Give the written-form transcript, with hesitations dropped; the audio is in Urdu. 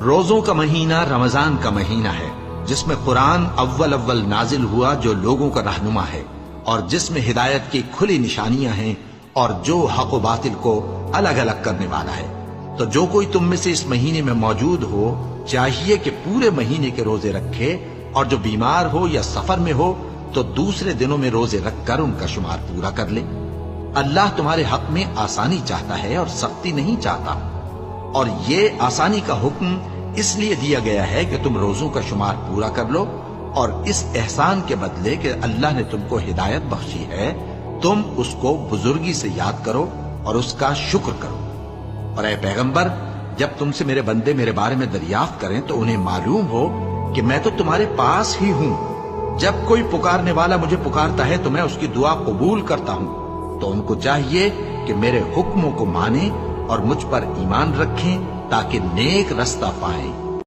روزوں کا مہینہ رمضان کا مہینہ ہے، جس میں قرآن اول نازل ہوا، جو لوگوں کا رہنما ہے اور جس میں ہدایت کی کھلی نشانیاں ہیں اور جو حق و باطل کو الگ الگ کرنے والا ہے۔ تو جو کوئی تم میں سے اس مہینے میں موجود ہو چاہیے کہ پورے مہینے کے روزے رکھے، اور جو بیمار ہو یا سفر میں ہو تو دوسرے دنوں میں روزے رکھ کر ان کا شمار پورا کر لے۔ اللہ تمہارے حق میں آسانی چاہتا ہے اور سختی نہیں چاہتا، اور یہ آسانی کا حکم اس لیے دیا گیا ہے کہ تم روزوں کا شمار پورا کر لو، اور اس احسان کے بدلے کہ اللہ نے تم کو ہدایت بخشی ہے تم اس کو بزرگی سے یاد کرو اور اس کا شکر کرو۔ اور اے پیغمبر، جب تم سے میرے بندے میرے بارے میں دریافت کریں تو انہیں معلوم ہو کہ میں تو تمہارے پاس ہی ہوں۔ جب کوئی پکارنے والا مجھے پکارتا ہے تو میں اس کی دعا قبول کرتا ہوں۔ تو ان کو چاہیے کہ میرے حکموں کو مانیں اور مجھ پر ایمان رکھیں تاکہ نیک رستہ پائیں۔